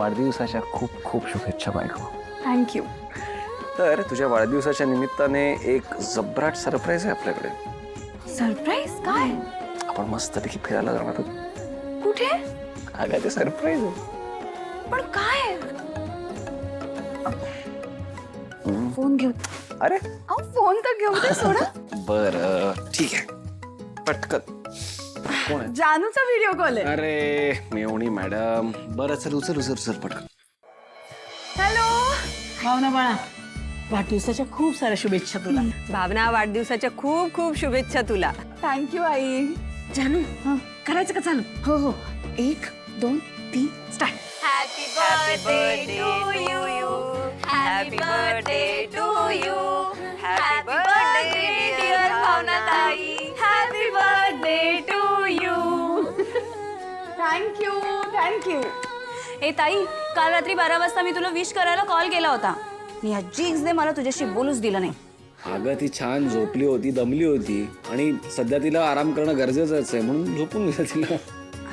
वाढदिवसाच्या खूप खूप शुभेच्छा बायको. थँक्यू. तर तुझ्या वाढदिवसाच्या निमित्ताने एक जबराट सरप्राईज आहे आपल्याकडे. सरप्राईज काय? आपण मस्तपैकी फिरायला जाणार आहोत. कुठे? अगं ते सरप्राईज आहे. पण काय? फोन घेऊ. अरे फोन तर घेऊ दे सोडा. बरं ठीक आहे. पटकन. कोण आहे? जानूचा व्हिडिओ कॉल आहे. अरे मेवणी मॅडम. बरं चल उचल उचल उचल पटकन. हॅलो. भावना बाळा, वाढदिवसाच्या खूप साऱ्या शुभेच्छा तुला. भावना, वाढदिवसाच्या खूप खूप शुभेच्छा तुला. थँक्यू आई. जानू, करायचं का चालू? हो हो. 1 2 3 start. Happy birthday to you. Happy birthday to you. Happy birthday dear Bhavana ताई. Happy birthday to you. Thank you thank you. ए ताई, काल रात्री 12 वाजता मी तुला विश करायला कॉल केला होता. मी जिंक्स दे, मला तुझ्याशी बोलूच दिलं नाही. अगं ती छान झोपली होती, दमली होती आणि सध्या तिला आराम करणं गरजेचंच आहे म्हणून झोपून गेलं तिला.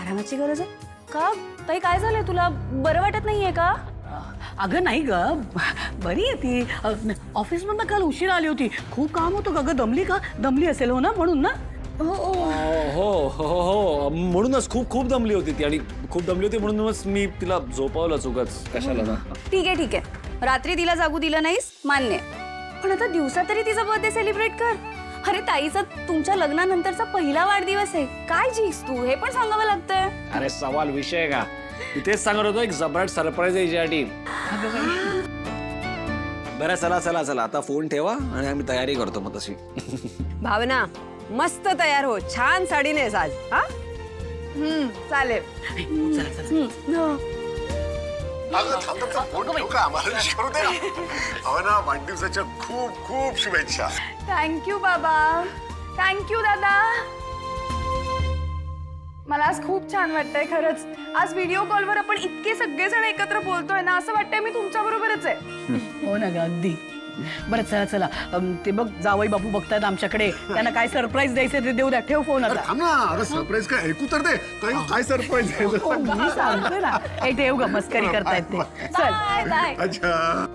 आरामाची गरज आहे का? ताई काय झालंय, तुला बरं वाटत नाहीये का? अगं नाही ग, बरी आहे ती. ऑफिसमधनं काल उशीर आली होती, खूप काम होतं ग. दमली का? दमली असेल हो ना, म्हणून ना. हो हो हो हो म्हणूनच खूप खूप दमली होती ती आणि खूप दमली होती म्हणूनच मी तिला झोपावलं चुकच कशाला ना. ठीक आहे ठीक आहे, रात्री तिला जागू दिलं नाहीस मान्य, पण आता दिवसा तरी तिचा बर्थडे सेलिब्रेट कर. अरे ताईचा तुमच्या लग्नानंतरचा पहिला वाढदिवस आहे. काय जीस तू, हे पण सांगावं लागतंय. अरे सवाल विषय का, इथेच सांगत होतो एक जबराट सरप्राईज आहे हिच्यासाठी. बरं चला चला चला आता फोन ठेवा आणि आम्ही तयारी करतो मग तशी. भावना, मस्त तयार हो, छान साडी नेस आज. हा चालेल. फोन ठेवू का? आम्हाला विश करू दे. भावना, वाढदिवसाच्या खूप खूप शुभेच्छा. थँक्यू बाबा. थँक्यू दादा. मला आज खूप छान वाटतंय खरंच. आज व्हिडिओ कॉलवर आपण इतके सगळेजण एकत्र बोलतोय ना, असं वाटतंय मी तुमच्या बरोबरच आहे. हो ना ग, अगदी. बरं चला चला, ते बघ जावई बापू बघतायत आमच्याकडे, त्यांना काय सरप्राईज द्यायचं ते देऊ द्या. ठेव फोन आता. थांब ना, अगं सरप्राईज काय ऐकू तर दे. काय सरप्राईज आहे? हो, मी सांगते ना. ए ठेव ग, मस्करी करतायत ते. चल. Bye bye. अच्छा.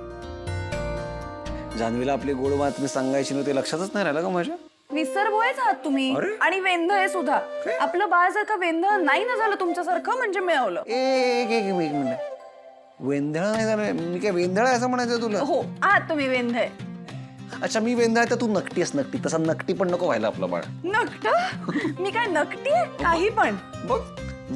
जान्हवीला आपली गोड बातमी सांगायची नव्हती, लक्षातच नाही राहिलं का माझ्या. विसरबोळेच आहात तुम्ही. अरे? आणि वेंध आहे सुद्धा. आपलं बाळ जर का वेंध नाही ना झालं तुमच्यासारखं म्हणजे मिळवलं. एक एक एक मिनिट, वेंधळा नाही झालं. मी काय वेंधळा असं म्हणायचं तुला? हो आहात तुम्ही वेंध आहे. अच्छा मी वेंधळा आहे तर तू नकटी आहेस. नकटी तसा नकटी पण नको व्हायला आपलं बाळ. नकट? मी काय नकटी आहे? काही पण. बघ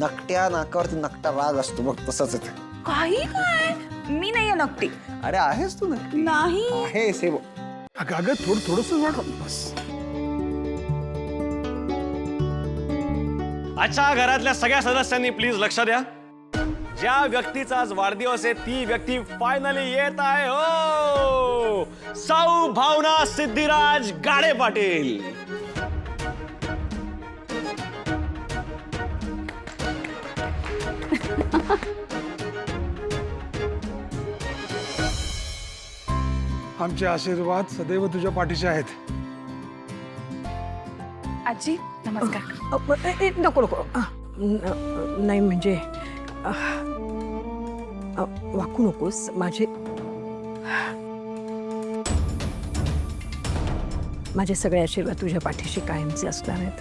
नकट्या नाकावरती नकटा राग असतो बघ, तसंच आहे ते. काही काय? मी नाहीये नकटी. अरे आहेस तू नकटी. नाही. आहेस हे बघ. अगं थोडस वाट बस. अच्छा घरातल्या सगळ्या सदस्यांनी प्लीज लक्ष द्या. ज्या व्यक्तीचा आज वाढदिवस आहे ती व्यक्ती फायनली येत आहे. हो, सौ भावना सिद्धिराज गाडे पाटील. आमचे आशीर्वाद सदैव तुझ्या पाठीचे आहेत. आजी नमस्कार. नको नको, नाही म्हणजे वाकू नकोस. माझे सगळे आशीर्वाद तुझ्या पाठीशी कायमचे असणार आहेत.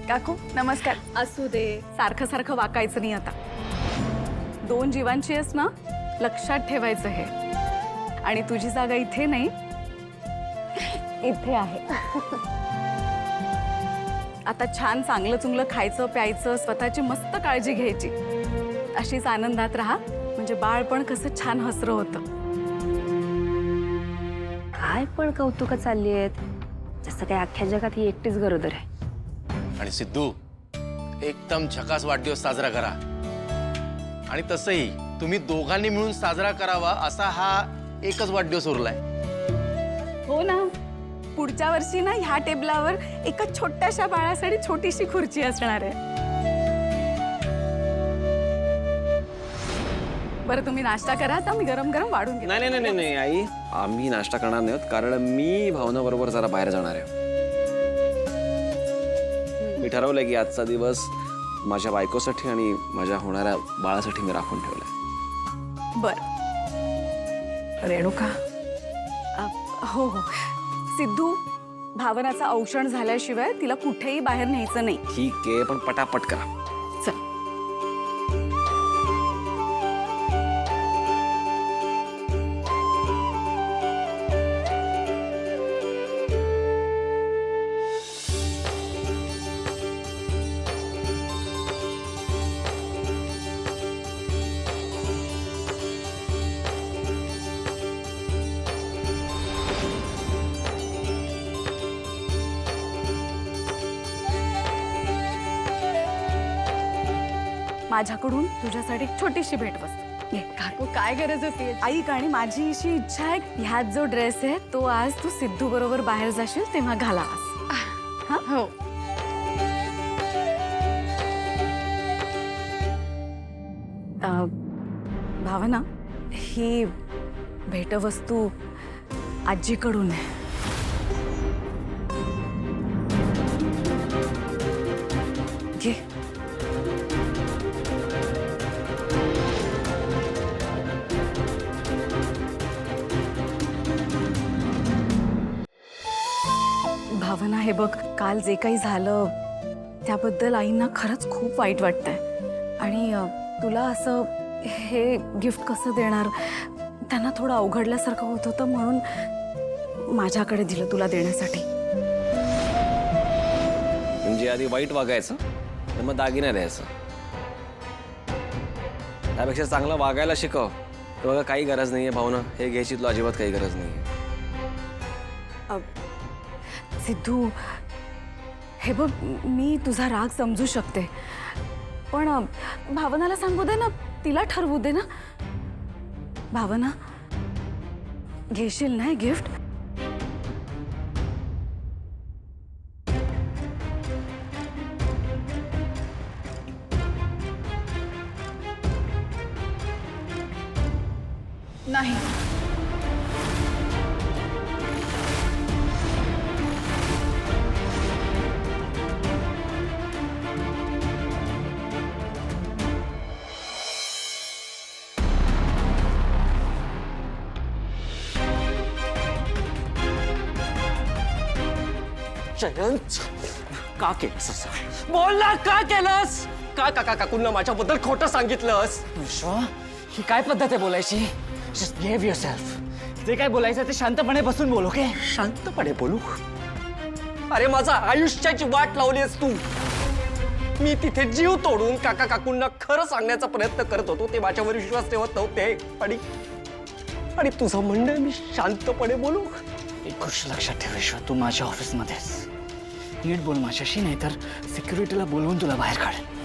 काकू नमस्कार. असू दे, सारखं सारखं वाकायचं नाही आता. 2 जीवांची आहेस ना, लक्षात ठेवायचं हे. आणि तुझी जागा इथे नाही, इथे आहे. आता छान चांगलं चुंगलं खायचं प्यायचं, स्वतःची मस्त काळजी घ्यायची. अशीच आनंदात राहा, म्हणजे बाळ पण कसं छान हसरं होतं. काय पण कौतुक चालली आहेत, जसं काय अख्ख्या जगात ही एकटीच गरोदर आहे. आणि सिद्धू, एकदम झकास वाढदिवस साजरा करा. आणि तसंही तुम्ही दोघांनी मिळून साजरा करावा असा हा एकच वाढदिवस उरलाय. हो ना, पुढच्या वर्षी ना ह्या टेबलावर एका छोट्याशा बाळासाठी छोटीशी खुर्ची असणार आहे. बरं तुम्ही नाश्ता करा, आता मी गरम गरम वाढून घेते. नाही नाही नाही नाही आई, आम्ही नाश्ता करणार नाही, कारण मी भावना बरोबर जरा बाहेर जाणार आहे. मी ठरवलंय की आजचा दिवस माझ्या बायकोसाठी आणि माझ्या होणाऱ्या बाळासाठी मी राखून ठेवलाय. बर रेणुका हो हो सिद्धू, भावनाचं औषण झाल्याशिवाय तिला कुठेही बाहेर न्यायचं नाही. ठीक आहे, पण पटापट करा. चल. माझ्याकडून तुझ्यासाठी एक छोटीशी भेटवस्तू घे. काकू काय गरज होती ऐक, आणि माझी अशी इच्छा आहे ह्यात जो ड्रेस आहे तो आज तू सिद्धू बरोबर बाहेर जाशील तेव्हा घाला आज. हा हो. भावना, ही भेटवस्तू आजीकडून आहे. घे. भावना, हे बघ, काल जे काही झालं त्याबद्दल आईंना खरंच खूप वाईट वाटतंय आणि तुला असं हे गिफ्ट कसं देणार त्यांना थोडं अवघडल्यासारखं होत होतं, म्हणून माझ्याकडे दिलं तुला देण्यासाठी. म्हणजे आधी वाईट वागायचं तर मग दागिना द्यायचं. त्यापेक्षा चांगलं वागायला शिकव. तर बघा, काही गरज नाहीये भावना, हे घ्यायची तुला अजिबात काही गरज नाहीये. सिद्धू, हे बघ, मी तुझा राग समजू शकते, पण भावनाला सांगू दे ना, तिला ठरवू दे ना. भावना, घेशील ना गिफ्ट? नाही. जयंत, का केलंस असं? बोल ना, का केलंस? का काका काकूंना माझ्याबद्दल खोटं सांगितलंस? विश्वा, ही काय पद्धत आहे बोलायची? Just behave yourself. जे काय बोलायचं ते शांतपणे बसून बोल, ओके? शांतपणे बोलू? अरे, माझा आयुष्याची वाट लावलीस तू. मी तिथे जीव तोडून काका काकूंना खरं सांगण्याचा प्रयत्न करत होतो, ते माझ्यावर विश्वास ठेवत नव्हते. आणि तुझं म्हणणं मी शांतपणे बोलू? एक गोष्ट लक्षात ठेव विश्वा, तू माझ्या ऑफिसमध्येस. नीट बोल माझ्याशी, नाही तर सिक्युरिटीला बोलवून तुला बाहेर काढेल.